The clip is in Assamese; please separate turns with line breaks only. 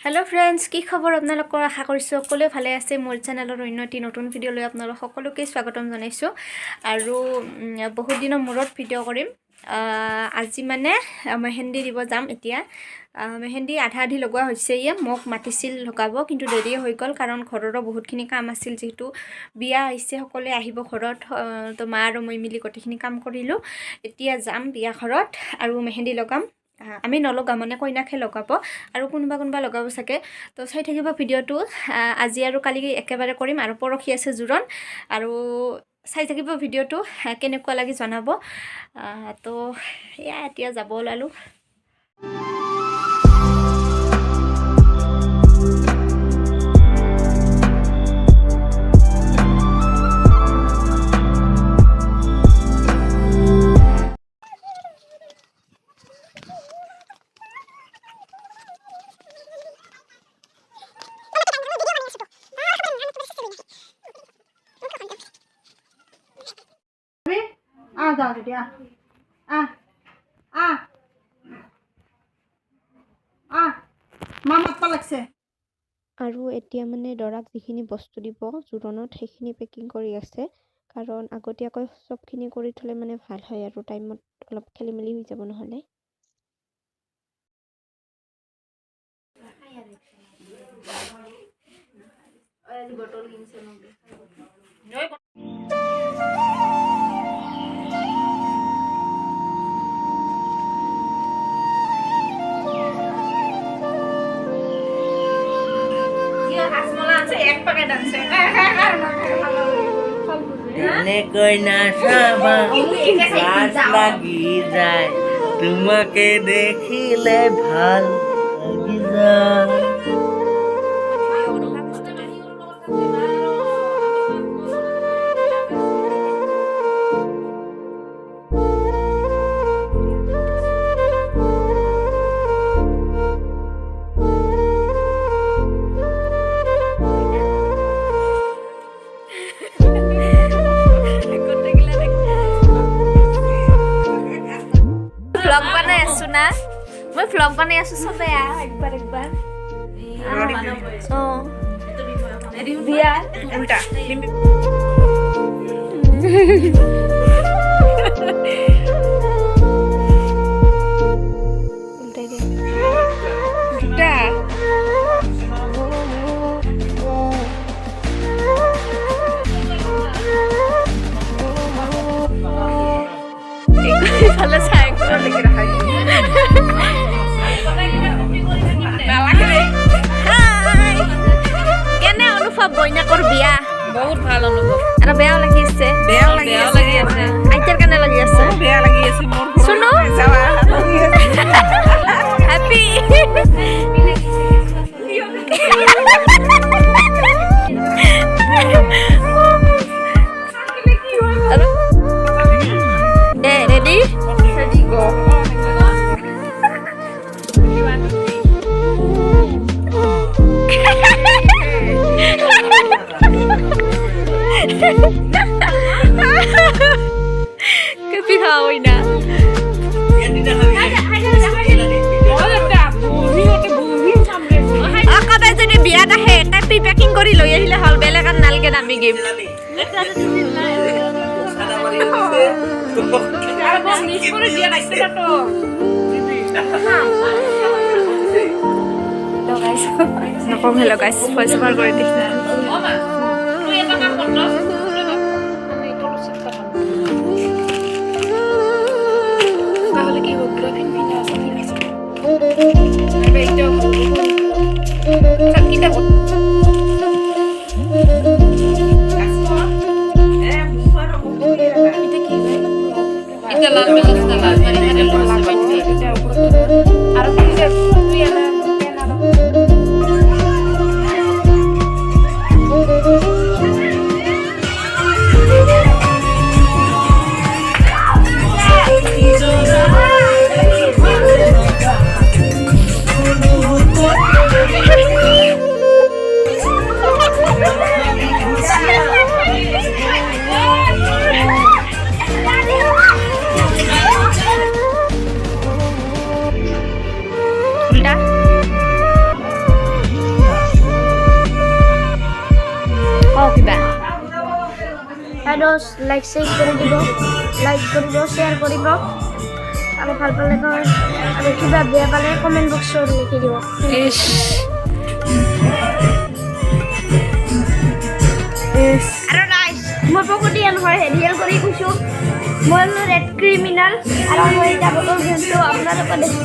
हेलो फ्रेंड्स की खबर आपनालोকৰ आशा কৰিছো সকলোৱে ভালে আছে মোৰ চেনেলৰ অন্যটি নতুন ভিডিও লৈ আপোনালোক সকলোকে স্বাগতম জনাইছো আৰু বহুত দিনৰ মূৰত ভিডিও কৰিম আজি মানে মেহেন্দি দিব যাম এতিয়া মেহেন্দি আধা আধি লগোৱা হৈছে মোক মাতিছিল লগাব কিন্তু দেৰি হৈ গল কাৰণ ঘৰৰ বহুতখিনি কাম আছিল যেহেতু বিয়া আহিছে সকলোৱে আহিব ঘৰত তো মা আৰু মই মিলি গটেখিনি কাম কৰিলো এতিয়া যাম বিয়া ঘৰত আৰু মেহেন্দি লগাম আমি নলগা মানে কইনাকে লগাব আৰু কোনবা লগাব সকে তো চাই থাকিব ভিডিওটো আজি আৰু কালি একেবাৰে কৰিম আৰু পৰখি আছে জুৰন আৰু চাই থাকিব ভিডিওটো কেনেকুৱা লাগি জনাব তো ইয়া এতিয়া যাব লালু
যাও তেতিয়া মামাত লাগছে
আৰু এতিয়া মানে দৰাক যিখিনি বস্তু দিব জুৰণত সেইখিনি পেকিং কৰি আছে কাৰণ আগতীয়াকৈ সবখিনি কৰি থলে মানে ভাল হয় আৰু টাইমত অলপ খেলিমেলি হৈ যাব নহলে
এনেকৈ নাচাবা লাজ লাগি যায় তোমাকে দেখিলে ভাল লাগি যায়
मैं vlog बनाई आसु सबे एक बार बिया
उल्टा
ভালো চাই কেনে অনুভৱ বইনাকৰ বিয়া
বহুত ভাল অনুভৱ
আৰু বেয়াও লাগি আছে আইতাৰ কেনে লাগি আছে
বেয়া লাগি আছে মোৰ
শুনো happy ready go Kepihawi na. Kata jadi biar dah tapi packing kori lo ya hile hal bela kan nal ke nami game. Hello guys, first of all kori di.
আৰু লাইক কৰি দিব লাইক কৰিব শ্বেয়াৰ কৰিব আৰু ভাল পালে কয় আৰু কিবা বেয়া পালে কমেণ্ট বক্সত লিখি দিব আৰু গাইজ মই পকতিয়া নহয় হেৰিয়েল কৰি কৈছোঁ মই হ'লো ৰেড ক্ৰিমিনেল আৰু মই এতিয়া বটল কিন্তু আপোনালোকে দেখি